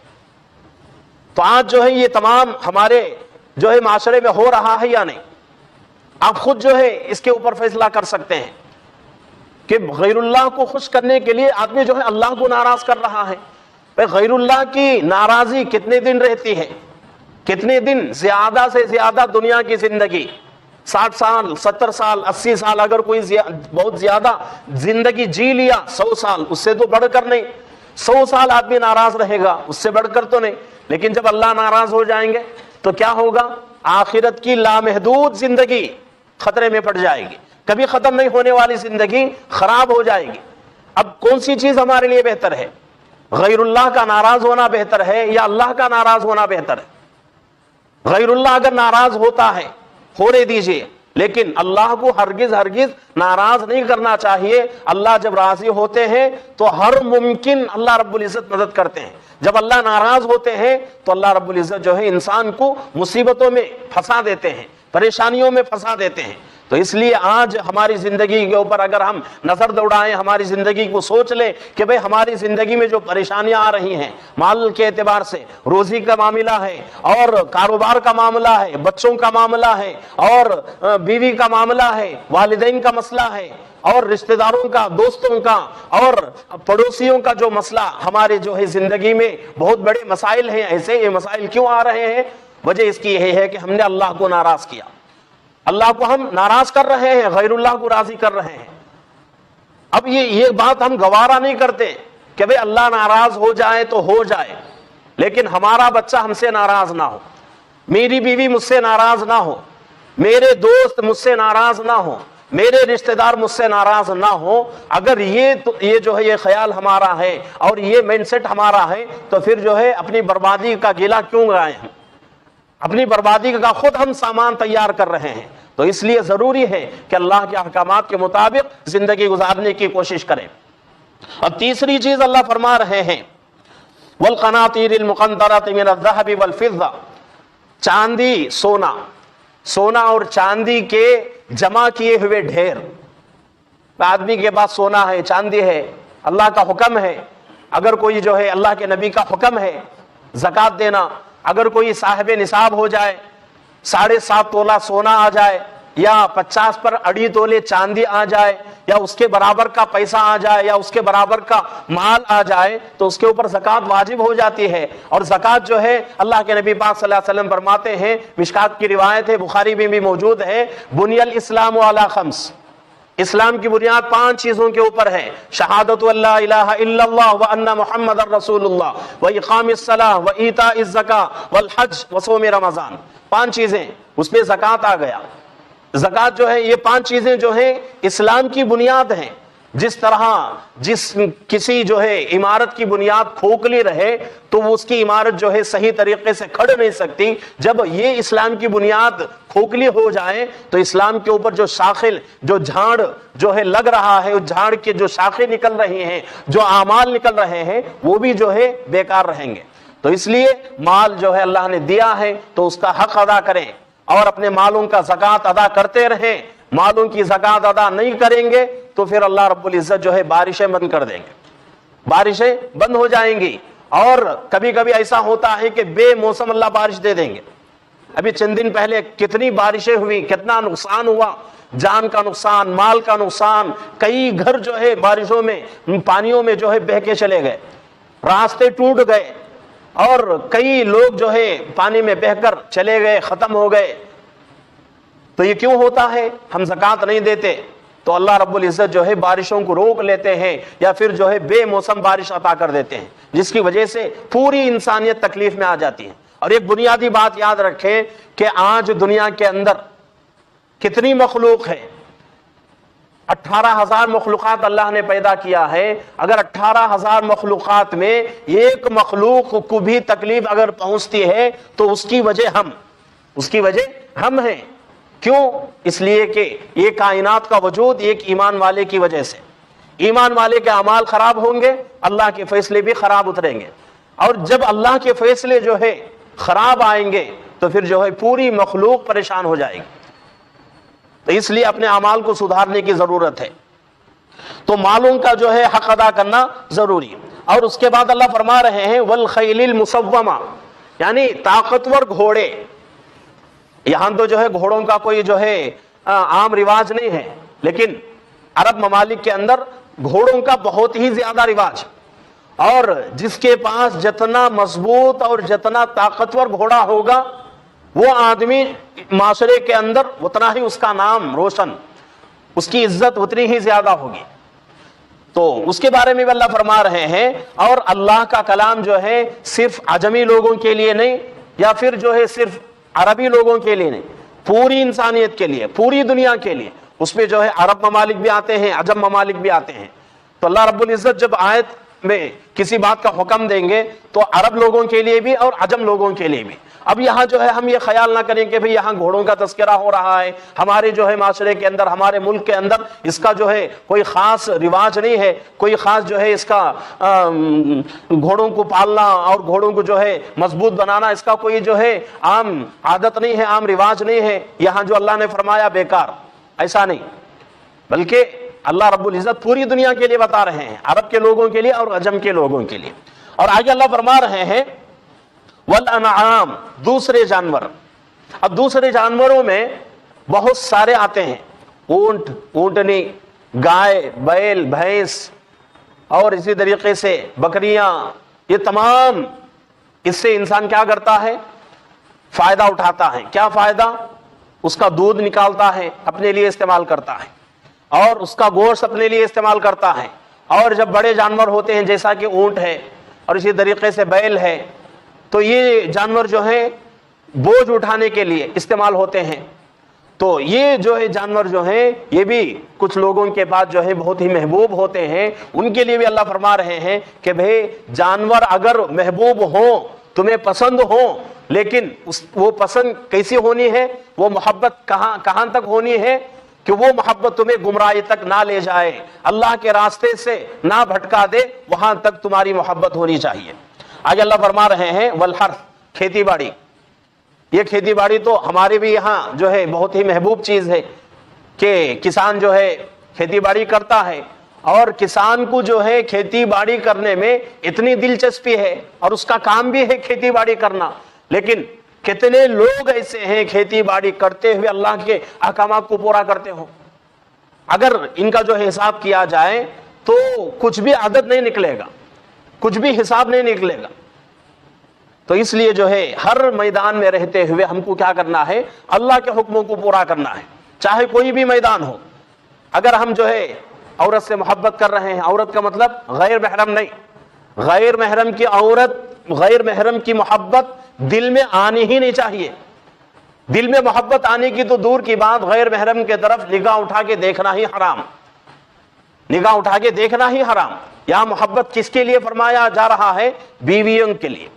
تو آج جو ہے یہ تمام ہمارے جو ہے معاشرے میں ہو رہا ہے یا نہیں، آپ خود جو ہے اس کے اوپر فیصلہ کر سکتے ہیں کہ غیر اللہ کو خوش کرنے کے لیے آدمی جو ہے اللہ کو ناراض کر رہا ہے۔ غیر اللہ کی ناراضی کتنے دن رہتی ہے، کتنے دن زیادہ سے زیادہ دنیا کی زندگی 60 سال 70 سال 80 سال، اگر کوئی بہت زیادہ زندگی جی لیا 100 سال، اس سے تو بڑھ کر نہیں، 100 سال آدمی ناراض رہے گا، اس سے بڑھ کر تو نہیں۔ لیکن جب اللہ ناراض ہو جائیں گے تو کیا ہوگا؟ آخرت کی لامحدود زندگی خطرے میں پڑ جائے گی، کبھی ختم نہیں ہونے والی زندگی خراب ہو جائے گی۔ اب کون سی چیز ہمارے لیے بہتر ہے؟ غیر اللہ کا ناراض ہونا بہتر ہے یا اللہ کا ناراض ہونا بہتر ہے؟ غیر اللہ اگر ناراض ہوتا ہے ہونے دیجئے، لیکن اللہ کو ہرگز ناراض نہیں کرنا چاہیے۔ اللہ جب راضی ہوتے ہیں تو ہر ممکن اللہ رب العزت مدد کرتے ہیں، جب اللہ ناراض ہوتے ہیں تو اللہ رب العزت جو ہے انسان کو مصیبتوں میں پھنسا دیتے ہیں، پریشانیوں میں پھنسا دیتے ہیں۔ تو اس لیے آج ہماری زندگی کے اوپر اگر ہم نظر دوڑائیں، ہماری زندگی کو سوچ لیں کہ بھئی ہماری زندگی میں جو پریشانیاں آ رہی ہیں مال کے اعتبار سے، روزی کا معاملہ ہے اور کاروبار کا معاملہ ہے، بچوں کا معاملہ ہے اور بیوی کا معاملہ ہے، والدین کا مسئلہ ہے اور رشتہ داروں کا، دوستوں کا اور پڑوسیوں کا جو مسئلہ ہمارے جو ہے زندگی میں بہت بڑے مسائل ہیں۔ ایسے یہ مسائل کیوں آ رہے ہیں؟ وجہ اس کی یہ ہے کہ ہم نے اللہ کو ناراض کیا، اللہ کو ہم ناراض کر رہے ہیں، غیر اللہ کو راضی کر رہے ہیں۔ اب یہ بات ہم گوارا نہیں کرتے کہ بھئی اللہ ناراض ہو جائے تو ہو جائے، لیکن ہمارا بچہ ہم سے ناراض نہ ہو، میری بیوی مجھ سے ناراض نہ ہو، میرے دوست مجھ سے ناراض نہ ہو، میرے رشتہ دار مجھ سے ناراض نہ ہو۔ اگر یہ جو ہے یہ خیال ہمارا ہے اور یہ مائنڈ سیٹ ہمارا ہے تو پھر جو ہے اپنی بربادی کا گیلا کیوں گائیں ہم؟ اپنی بربادی کا خود ہم سامان تیار کر رہے ہیں۔ تو اس لیے ضروری ہے کہ اللہ کے احکامات کے مطابق زندگی گزارنے کی کوشش کریں۔ اب تیسری چیز اللہ فرما رہے ہیں والقناطیر المقنطرۃ من الذهب والفضہ، چاندی سونا اور چاندی کے جمع کیے ہوئے ڈھیر۔ آدمی کے پاس سونا ہے، چاندی ہے، اللہ کا حکم ہے، اگر کوئی جو ہے اللہ کے نبی کا حکم ہے زکوٰۃ دینا، اگر کوئی صاحب نصاب ہو جائے، 7.5 تولہ سونا آ جائے یا 50 پر 2.5 تولے چاندی آ جائے یا اس کے برابر کا پیسہ آ جائے یا اس کے برابر کا مال آ جائے تو اس کے اوپر زکوٰۃ واجب ہو جاتی ہے۔ اور زکوٰۃ جو ہے اللہ کے نبی پاک صلی اللہ علیہ وسلم فرماتے ہیں، مشکات کی روایت ہے، بخاری میں بھی موجود ہے، بنی الاسلام علی 5، اسلام کی بنیاد 5 چیزوں کے اوپر ہے، شہادت اللہ الہ الا اللہ وان محمد الرسول اللہ واقام الصلاۃ وایتاء الزکاۃ والحج وصوم رمضان۔ 5 چیزیں، اس میں زکوٰۃ آ گیا۔ زکوٰۃ جو ہے یہ 5 چیزیں جو ہیں اسلام کی بنیاد ہیں۔ جس طرح کسی جو ہے عمارت کی بنیاد کھوکھلی رہے تو اس کی عمارت جو ہے صحیح طریقے سے کھڑ نہیں سکتی، جب یہ اسلام کی بنیاد کھوکھلی ہو جائے تو اسلام کے اوپر جو شاخل جو جھاڑ جو ہے لگ رہا ہے، اس جھاڑ کے جو شاخیں نکل رہی ہیں، جو اعمال نکل رہے ہیں، وہ بھی جو ہے بیکار رہیں گے۔ تو اس لیے مال جو ہے اللہ نے دیا ہے تو اس کا حق ادا کریں اور اپنے مالوں کا زکوٰۃ ادا کرتے رہیں۔ مالوں کی زکوٰۃ ادا نہیں کریں گے تو پھر اللہ رب العزت جو ہے بارشیں بند کر دیں گے، بارشیں بند ہو جائیں گی۔ اور کبھی کبھی ایسا ہوتا ہے کہ بے موسم اللہ بارش دے دیں گے۔ ابھی چند دن پہلے کتنی بارشیں ہوئی، کتنا نقصان ہوا، جان کا نقصان، مال کا نقصان، کئی گھر جو ہے بارشوں میں پانیوں میں جو ہے بہہ کے چلے گئے، راستے ٹوٹ گئے اور کئی لوگ جو ہے پانی میں بہہ کر چلے گئے، ختم ہو گئے۔ تو یہ کیوں ہوتا ہے؟ ہم زکوٰۃ نہیں دیتے تو اللہ رب العزت جو ہے بارشوں کو روک لیتے ہیں یا پھر جو ہے بے موسم بارش عطا کر دیتے ہیں، جس کی وجہ سے پوری انسانیت تکلیف میں آ جاتی ہے۔ اور ایک بنیادی بات یاد رکھیں کہ آج دنیا کے اندر کتنی مخلوق ہے، 18,000 مخلوقات اللہ نے پیدا کیا ہے۔ اگر 18,000 مخلوقات میں ایک مخلوق کو بھی تکلیف اگر پہنچتی ہے تو اس کی وجہ ہم ہیں۔ کیوں؟ اس لیے کہ یہ کائنات کا وجود ایک ایمان والے کی وجہ سے، ایمان والے کے اعمال خراب ہوں گے، اللہ کے فیصلے بھی خراب اتریں گے، اور جب اللہ کے فیصلے جو ہے خراب آئیں گے تو پھر جو ہے پوری مخلوق پریشان ہو جائے گی۔ تو اس لیے اپنے اعمال کو سدھارنے کی ضرورت ہے۔ تو مالوں کا جو ہے حق ادا کرنا ضروری ہے۔ اور اس کے بعد اللہ فرما رہے ہیں والخیل المسومہ، یعنی طاقتور گھوڑے۔ یہاں تو جو ہے گھوڑوں کا کوئی جو ہے عام رواج نہیں ہے، لیکن عرب ممالک کے اندر گھوڑوں کا بہت ہی زیادہ رواج، اور جس کے پاس جتنا مضبوط اور جتنا طاقتور گھوڑا ہوگا وہ آدمی معاشرے کے اندر اتنا ہی اس کا نام روشن، اس کی عزت اتنی ہی زیادہ ہوگی۔ تو اس کے بارے میں بھی اللہ فرما رہے ہیں، اور اللہ کا کلام جو ہے صرف عجمی لوگوں کے لیے نہیں، یا پھر جو ہے صرف عربی لوگوں کے لیے نہیں، پوری انسانیت کے لیے، پوری دنیا کے لیے۔ اس میں جو ہے عرب ممالک بھی آتے ہیں، عجم ممالک بھی آتے ہیں۔ تو اللہ رب العزت جب آیت میں کسی بات کا حکم دیں گے تو عرب لوگوں کے لیے بھی اور عجم لوگوں کے لیے بھی۔ اب یہاں جو ہے ہم یہ خیال نہ کریں کہ یہاں گھوڑوں کا تذکرہ ہو رہا ہے، ہمارے جو ہے معاشرے کے اندر، ہمارے ملک کے اندر اس کا جو ہے کوئی خاص رواج نہیں ہے، کوئی خاص جو ہے اس کا گھوڑوں کو پالنا اور گھوڑوں کو جو ہے مضبوط بنانا اس کا کوئی جو ہے عام عادت نہیں ہے، عام رواج نہیں ہے۔ یہاں جو اللہ نے فرمایا بیکار، ایسا نہیں، بلکہ اللہ رب العزت پوری دنیا کے لیے بتا رہے ہیں، عرب کے لوگوں کے لیے اور عجم کے لوگوں کے لیے۔ اور آگے اللہ فرما رہے ہیں والانعام، دوسرے جانور۔ اب دوسرے جانوروں میں بہت سارے آتے ہیں، اونٹ، اونٹنی، گائے، بیل، بھینس، اور اسی طریقے سے بکریاں، یہ تمام، اس سے انسان کیا کرتا ہے؟ فائدہ اٹھاتا ہے۔ کیا فائدہ؟ اس کا دودھ نکالتا ہے، اپنے لیے استعمال کرتا ہے، اور اس کا گوشت اپنے لیے استعمال کرتا ہے۔ اور جب بڑے جانور ہوتے ہیں جیسا کہ اونٹ ہے اور اسی طریقے سے بیل ہے، تو یہ جانور جو ہیں بوجھ اٹھانے کے لیے استعمال ہوتے ہیں۔ تو یہ جو ہے جانور جو ہیں یہ بھی کچھ لوگوں کے پاس جو ہے بہت ہی محبوب ہوتے ہیں، ان کے لیے بھی اللہ فرما رہے ہیں کہ بھئی جانور اگر محبوب ہوں، تمہیں پسند ہوں، لیکن وہ پسند کیسی ہونی ہے؟ وہ محبت کہاں تک ہونی ہے کہ وہ محبت تمہیں گمراہی تک نہ لے جائے، اللہ کے راستے سے نہ بھٹکا دے، وہاں تک تمہاری محبت ہونی چاہیے۔ آگے اللہ فرما رہے ہیں والحرث، کھیتی باڑی۔ یہ کھیتی باڑی تو ہمارے بھی یہاں جو ہے بہت ہی محبوب چیز ہے کہ کسان جو ہے کھیتی باڑی کرتا ہے، اور کسان کو جو ہے کھیتی باڑی کرنے میں اتنی دلچسپی ہے اور اس کا کام بھی ہے کھیتی باڑی کرنا، لیکن کتنے لوگ ایسے ہیں کھیتی باڑی کرتے ہوئے اللہ کے احکامات کو پورا کرتے ہوں؟ اگر ان کا جو حساب کیا جائے تو کچھ بھی عدد نہیں نکلے گا، کچھ بھی حساب نہیں نکلے گا۔ تو اس لیے جو ہے ہر میدان میں رہتے ہوئے ہم کو کیا کرنا ہے؟ اللہ کے حکموں کو پورا کرنا ہے، چاہے کوئی بھی میدان ہو۔ اگر ہم جو ہے عورت سے محبت کر رہے ہیں، عورت کا مطلب غیر محرم نہیں، غیر محرم کی عورت، غیر محرم کی محبت دل میں آنی ہی نہیں چاہیے۔ دل میں محبت آنے کی تو دور کی بات، غیر محرم کے طرف نگاہ اٹھا کے دیکھنا ہی حرام، نگاہ اٹھا کے دیکھنا ہی حرام۔ یہاں محبت کس کے لیے فرمایا جا رہا ہے؟ بیویوں کے لیے،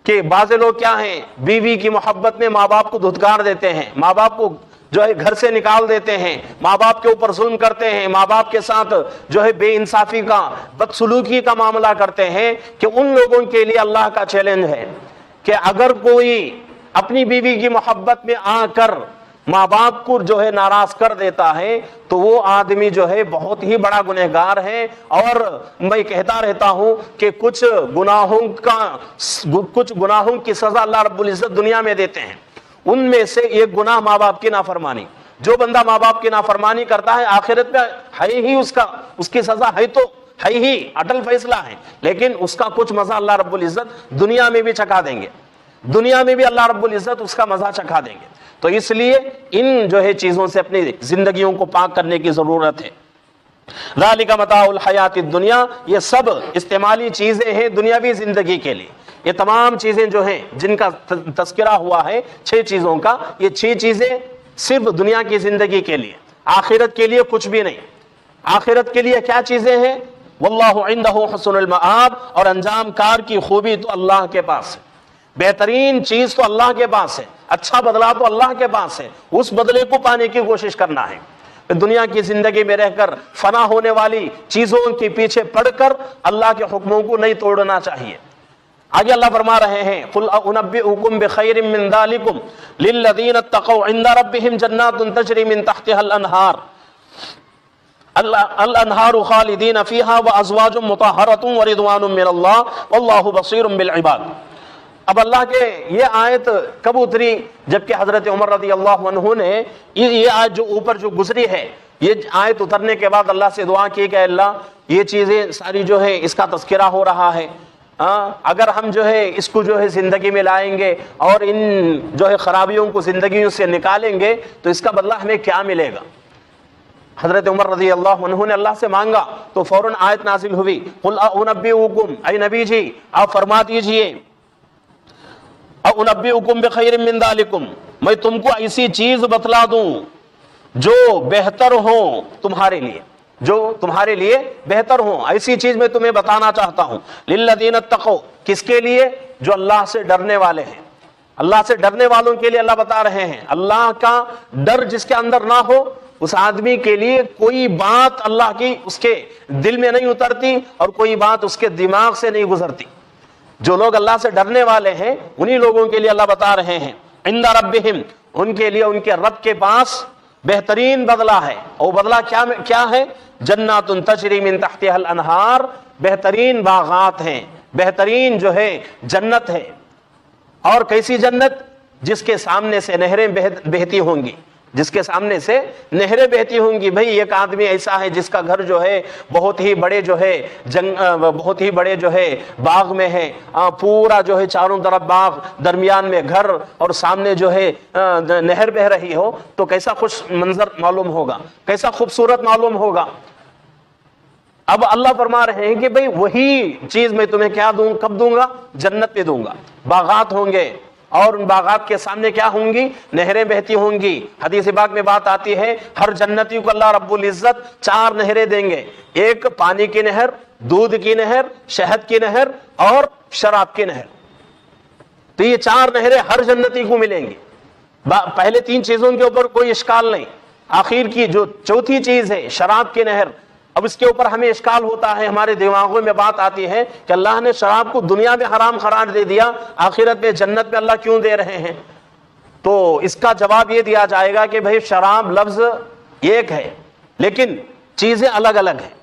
کہ بعض لوگ کیا ہیں بیوی کی محبت میں ماں باپ کو دھتکار دیتے ہیں، ماں باپ کو جو ہے گھر سے نکال دیتے ہیں، ماں باپ کے اوپر ظلم کرتے ہیں، ماں باپ کے ساتھ جو ہے بے انصافی کا، بدسلوکی کا معاملہ کرتے ہیں۔ کہ ان لوگوں کے لیے اللہ کا چیلنج ہے کہ اگر کوئی اپنی بیوی کی محبت میں آ کر ماں باپ کو جو ہے ناراض کر دیتا ہے تو وہ آدمی جو ہے بہت ہی بڑا گنہگار ہے۔ اور میں کہتا رہتا ہوں کہ کچھ گناہوں کی سزا اللہ رب العزت دنیا میں دیتے ہیں، ان میں سے ایک گناہ ماں باپ کی نافرمانی۔ جو بندہ ماں باپ کی نافرمانی کرتا ہے آخرت میں ہے ہی اس کی سزا ہے تو ہے ہی، اٹل فیصلہ ہے، لیکن اس کا کچھ مزہ اللہ رب العزت دنیا میں بھی چکھا دیں گے، دنیا میں بھی اللہ رب العزت اس کا مزہ چکھا دیں گے۔ تو اس لیے ان جو ہے چیزوں سے اپنی زندگیوں کو پاک کرنے کی ضرورت ہے۔ ذالک متاع الحیات الدنیا، یہ سب استعمالی چیزیں ہیں دنیاوی زندگی کے لیے۔ یہ تمام چیزیں جو ہیں جن کا تذکرہ ہوا ہے 6 چیزوں کا، یہ 6 چیزیں صرف دنیا کی زندگی کے لیے، آخرت کے لیے کچھ بھی نہیں۔ آخرت کے لیے کیا چیزیں ہیں؟ واللہ عندہ حسن المآب، اور انجام کار کی خوبی تو اللہ کے پاس ہے، بہترین چیز تو اللہ کے پاس ہے، اچھا بدلہ تو اللہ کے پاس ہے، اس بدلے کو پانے کی کوشش کرنا ہے۔ دنیا کی زندگی میں رہ کر فنا ہونے والی چیزوں کے پیچھے پڑ کر اللہ کے حکموں کو نہیں توڑنا چاہیے۔ آگے اللہ فرما رہے ہیں قل انبئکم بخیر من ذالکم للذین اتقوا عند ربہم جنات تجری من تحتها الانہار۔ الانہار خالدین فیہا وازواج مطہرۃ ورضوان من اللہ واللہ بصیر بالعباد۔ اب اللہ کے یہ آیت کب اتری؟ جبکہ حضرت عمر رضی اللہ عنہ نے یہ آیت جو اوپر جو گزری ہے، یہ آیت اترنے کے بعد اللہ سے دعا کی کہ اللہ یہ چیزیں ساری جو ہے اس کا تذکرہ ہو رہا ہے، اگر ہم جو ہے اس کو جو ہے زندگی میں لائیں گے اور ان جو ہے خرابیوں کو زندگیوں سے نکالیں گے تو اس کا بدلہ ہمیں کیا ملے گا؟ حضرت عمر رضی اللہ عنہ نے اللہ سے مانگا تو فوراً آیت نازل ہوئی، قل انبئکم، اے نبی جی آپ فرما دیجئے، انبئکم بخیر من ذالکم، میں تم کو ایسی چیز بتلا دوں جو بہتر ہو تمہارے لیے، جو تمہارے لیے بہتر ہوں، ایسی چیز میں تمہیں بتانا چاہتا ہوں۔ للذین اتقوا، کس کے لیے؟ جو اللہ سے ڈرنے والے ہیں، اللہ سے ڈرنے والوں کے لیے اللہ بتا رہے ہیں۔ اللہ کا ڈر جس کے اندر نہ ہو اس آدمی کے لیے کوئی بات اللہ کی اس کے دل میں نہیں اترتی اور کوئی بات اس کے دماغ سے نہیں گزرتی۔ جو لوگ اللہ سے ڈرنے والے ہیں انہی لوگوں کے لیے اللہ بتا رہے ہیں، عند ربہم، ان کے لیے ان کے رب کے پاس بہترین بدلہ ہے۔ اور بدلہ کیا ہے؟ جنات تجری من تحتها الانہار، بہترین باغات ہیں، بہترین جو ہے جنت ہے۔ اور کیسی جنت؟ جس کے سامنے سے نہریں بہتی ہوں گی، جس کے سامنے سے نہریں بہتی ہوں گی۔ بھئی ایک آدمی ایسا ہے جس کا گھر جو ہے بہت ہی بڑے جو ہے بہت ہی بڑے جو ہے باغ میں ہے، پورا جو ہے چاروں طرف باغ، درمیان میں گھر اور سامنے جو ہے نہر بہ رہی ہو تو کیسا خوش منظر معلوم ہوگا، کیسا خوبصورت معلوم ہوگا۔ اب اللہ فرما رہے ہیں کہ بھئی وہی چیز میں تمہیں کیا دوں، کب دوں گا؟ جنت پہ دوں گا، باغات ہوں گے اور ان باغات کے سامنے کیا ہوں گی؟ نہریں بہتی ہوں گی۔ حدیث پاک میں بات آتی ہے ہر جنتی کو اللہ رب العزت 4 نہریں دیں گے، ایک پانی کی نہر، دودھ کی نہر، شہد کی نہر اور شراب کی نہر۔ تو یہ 4 نہریں ہر جنتی کو ملیں گی۔ پہلے 3 چیزوں کے اوپر کوئی اشکال نہیں، آخر کی جو چوتھی چیز ہے شراب کی نہر، اب اس کے اوپر ہمیں اشکال ہوتا ہے، ہمارے دماغوں میں بات آتی ہے کہ اللہ نے شراب کو دنیا میں حرام قرار دے دیا، آخرت میں جنت میں اللہ کیوں دے رہے ہیں؟ تو اس کا جواب یہ دیا جائے گا کہ بھئی شراب لفظ ایک ہے لیکن چیزیں الگ الگ ہیں۔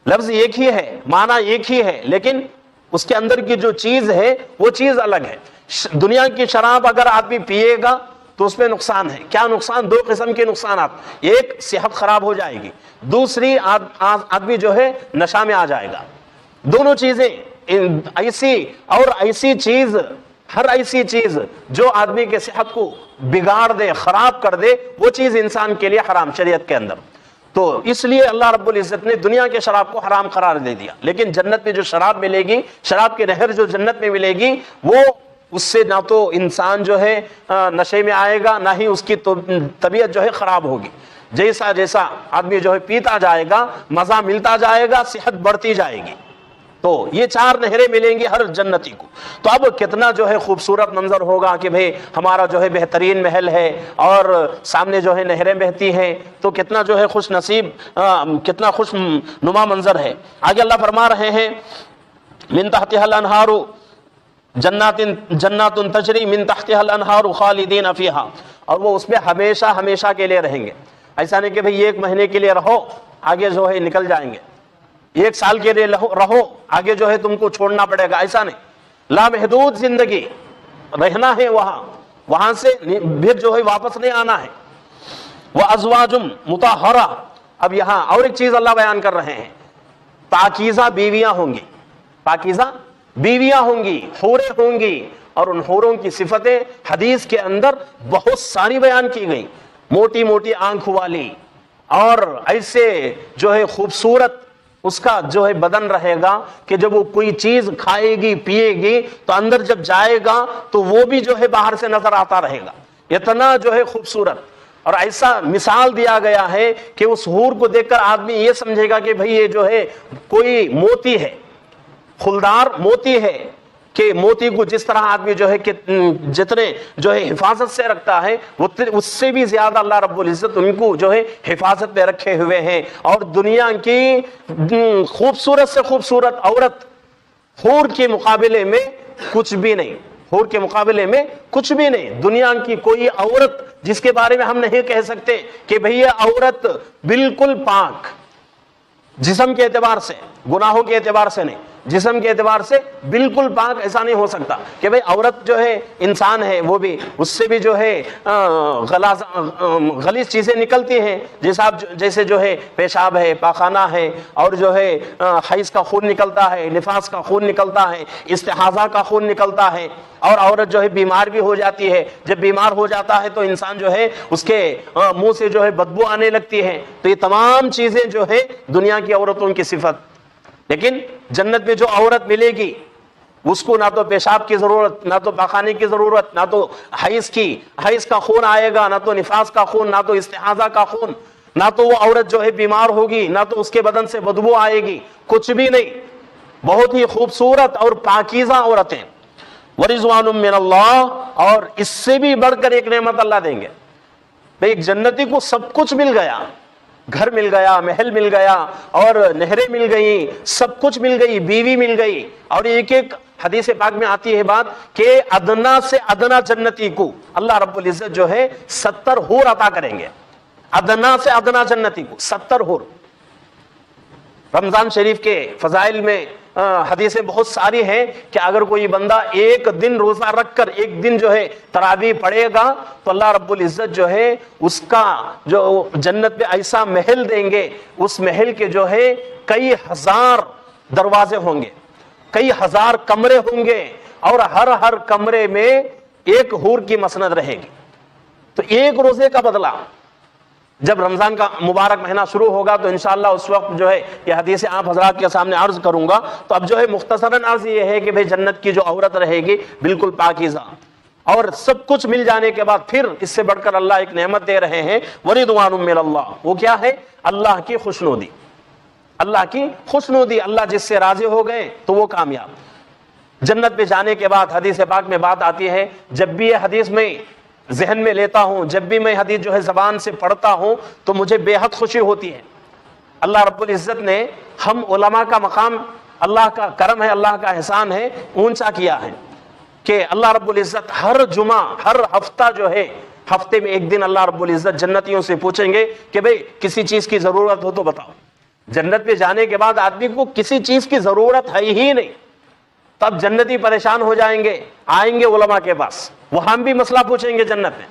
لفظ ایک ہی ہے، معنی ایک ہی ہے، لیکن اس کے اندر کی جو چیز ہے وہ چیز الگ ہے۔ دنیا کی شراب اگر آدمی پیے گا تو اس میں نقصان ہے۔ کیا نقصان؟ 2 قسم کے نقصانات، ایک صحت خراب ہو جائے گی، دوسری آدمی جو ہے نشہ میں آ جائے گا۔ دونوں چیزیں ایسی اور ایسی چیز، ہر ایسی چیز جو آدمی کے صحت کو بگاڑ دے، خراب کر دے، وہ چیز انسان کے لیے حرام شریعت کے اندر۔ تو اس لیے اللہ رب العزت نے دنیا کے شراب کو حرام قرار دے دیا، لیکن جنت میں جو شراب ملے گی، شراب کی نہر جو جنت میں ملے گی، وہ اس سے نہ تو انسان جو ہے نشے میں آئے گا، نہ ہی اس کی طبیعت جو ہے خراب ہوگی۔ جیسا جیسا آدمی جو ہے پیتا جائے گا، مزہ ملتا جائے گا، صحت بڑھتی جائے گی۔ تو یہ 4 نہریں ملیں گی ہر جنتی کو۔ تو اب کتنا جو ہے خوبصورت منظر ہوگا کہ بھئی ہمارا جو ہے بہترین محل ہے اور سامنے جو ہے نہریں بہتی ہیں، تو کتنا جو ہے خوش نصیب، کتنا خوش نما منظر ہے۔ آگے اللہ فرما رہے ہیں من تحتها الانہار جنات تجری من تحتها الانہار خالدین فیہا، اور وہ اس میں ہمیشہ ہمیشہ کے لیے رہیں گے۔ ایسا نہیں کہ بھئی 1 مہینے کے لیے رہو آگے جو ہے نکل جائیں گے، 1 سال کے لیے رہو آگے جو ہے تم کو چھوڑنا پڑے گا، ایسا نہیں۔ لامحدود زندگی رہنا ہے وہاں سے پھر جو ہے واپس نہیں آنا ہے۔ وازواج مطہرہ، اب یہاں اور ایک چیز اللہ بیان کر رہے ہیں، پاکیزہ بیویاں ہوں گی، پاکیزہ بیویاں ہوں گی، حوریں ہوں گی، اور ان حوروں کی صفتیں حدیث کے اندر بہت ساری بیان کی گئی، موٹی موٹی آنکھ والی، اور ایسے جو ہے خوبصورت اس کا جو ہے بدن رہے گا کہ جب وہ کوئی چیز کھائے گی پیے گی تو اندر جب جائے گا تو وہ بھی جو ہے باہر سے نظر آتا رہے گا، اتنا جو ہے خوبصورت۔ اور ایسا مثال دیا گیا ہے کہ اس حور کو دیکھ کر آدمی یہ سمجھے گا کہ بھئی یہ جو ہے کوئی موتی ہے، خلدار موتی ہے، کہ موتی کو جس طرح آدمی جو ہے کہ جتنے جو ہے حفاظت سے رکھتا ہے اس سے بھی زیادہ اللہ رب العزت ان کو جو ہے حفاظت پہ رکھے ہوئے ہیں۔ اور دنیا کی خوبصورت سے خوبصورت عورت حور کے مقابلے میں کچھ بھی نہیں، حور کے مقابلے میں کچھ بھی نہیں۔ دنیا کی کوئی عورت جس کے بارے میں ہم نہیں کہہ سکتے کہ بھئی یہ عورت بالکل پاک، جسم کے اعتبار سے، گناہوں کے اعتبار سے نہیں، جسم کے اعتبار سے بالکل پاک ایسا نہیں ہو سکتا کہ بھئی عورت جو ہے انسان ہے، وہ بھی اس سے بھی جو ہے غلیظ چیزیں نکلتی ہیں، جیسے جو ہے پیشاب ہے، پاخانہ ہے، اور جو ہے حیض کا خون نکلتا ہے، نفاس کا خون نکلتا ہے، استحاضہ کا خون نکلتا ہے، اور عورت جو ہے بیمار بھی ہو جاتی ہے۔ جب بیمار ہو جاتا ہے تو انسان جو ہے اس کے منہ سے جو ہے بدبو آنے لگتی ہے۔ تو یہ تمام چیزیں جو ہے دنیا کی عورتوں کی صفت، لیکن جنت میں جو عورت ملے گی اس کو نہ تو پیشاب کی ضرورت، نہ تو پاخانے کی ضرورت، نہ تو حیض کا خون آئے گا، نہ تو نفاس کا خون، نہ تو استحاضہ کا خون، نہ تو وہ عورت جو ہے بیمار ہوگی، نہ تو اس کے بدن سے بدبو آئے گی، کچھ بھی نہیں۔ بہت ہی خوبصورت اور پاکیزہ عورتیں، ورضوان من اللہ، اور اس سے بھی بڑھ کر ایک نعمت اللہ دیں گے۔ بھئی ایک جنتی کو سب کچھ مل گیا، گھر مل گیا، محل مل گیا، اور نہریں مل گئی، سب کچھ مل گئی، بیوی مل گئی، اور ایک ایک حدیث پاک میں آتی ہے بات کہ ادنا سے ادنا جنتی کو اللہ رب العزت جو ہے 70 حور عطا کریں گے۔ ادنا سے ادنا جنتی کو 70 حور۔ رمضان شریف کے فضائل میں حدیثیں بہت ساری ہیں کہ اگر کوئی بندہ ایک دن روزہ رکھ کر ایک دن جو ہے تراویح پڑھے گا تو اللہ رب العزت جو ہے اس کا جو جنت میں ایسا محل دیں گے، اس محل کے جو ہے کئی ہزار دروازے ہوں گے، کئی ہزار کمرے ہوں گے، اور ہر کمرے میں ایک حور کی مسند رہے گی۔ تو ایک روزے کا بدلہ جب رمضان کا مبارک مہینہ شروع ہوگا تو انشاءاللہ اس وقت جو ہے یہ حدیث آپ حضرات کے سامنے عرض کروں گا۔ تو اب جو ہے مختصراً عرض یہ ہے کہ بھئی جنت کی جو عورت رہے گی بالکل پاکیزہ، اور سب کچھ مل جانے کے بعد پھر اس سے بڑھ کر اللہ ایک نعمت دے رہے ہیں، ورضوان من اللہ۔ وہ کیا ہے؟ اللہ کی خوشنودی، اللہ کی خوشنودی۔ اللہ جس سے راضی ہو گئے تو وہ کامیاب۔ جنت پہ جانے کے بعد حدیث پاک میں بات آتی ہے، جب بھی یہ حدیث میں ذہن میں لیتا ہوں، جب بھی میں حدیث جو ہے زبان سے پڑھتا ہوں تو مجھے بے حد خوشی ہوتی ہے۔ اللہ رب العزت نے ہم علماء کا مقام، اللہ کا کرم ہے، اللہ کا احسان ہے، اونچا کیا ہے کہ اللہ رب العزت ہر جمعہ، ہر ہفتہ جو ہے، ہفتے میں ایک دن اللہ رب العزت جنتیوں سے پوچھیں گے کہ بھئی کسی چیز کی ضرورت ہو تو بتاؤ۔ جنت پہ جانے کے بعد آدمی کو کسی چیز کی ضرورت ہے ہی نہیں، تب جنتی پریشان ہو جائیں گے، آئیں گے علماء کے پاس، وہاں بھی مسئلہ پوچھیں گے۔ جنت میں،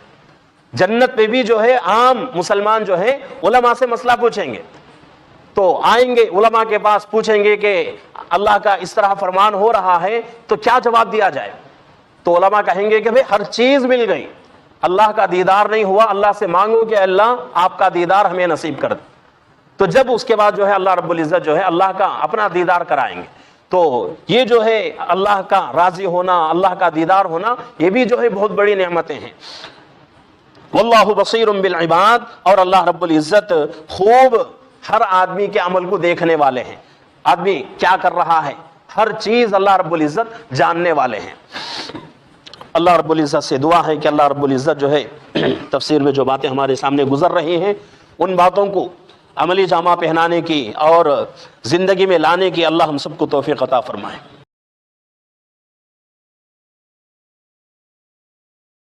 جنت میں بھی جو ہے عام مسلمان جو ہے علماء سے مسئلہ پوچھیں گے، تو آئیں گے علماء کے پاس، پوچھیں گے کہ اللہ کا اس طرح فرمان ہو رہا ہے تو کیا جواب دیا جائے؟ تو علماء کہیں گے کہ بھئی ہر چیز مل گئی، اللہ کا دیدار نہیں ہوا، اللہ سے مانگو کہ اللہ آپ کا دیدار ہمیں نصیب کر دے۔ تو جب اس کے بعد جو ہے اللہ رب العزت جو ہے اللہ کا اپنا دیدار کرائیں گے۔ تو یہ جو ہے اللہ کا راضی ہونا، اللہ کا دیدار ہونا، یہ بھی جو ہے بہت بڑی نعمتیں ہیں۔ واللہ بصیر بالعباد، اور اللہ رب العزت خوب ہر آدمی کے عمل کو دیکھنے والے ہیں، آدمی کیا کر رہا ہے، ہر چیز اللہ رب العزت جاننے والے ہیں۔ اللہ رب العزت سے دعا ہے کہ اللہ رب العزت جو ہے تفسیر میں جو باتیں ہمارے سامنے گزر رہی ہیں ان باتوں کو عملی جامہ پہنانے کی اور زندگی میں لانے کی اللہ ہم سب کو توفیق عطا فرمائے۔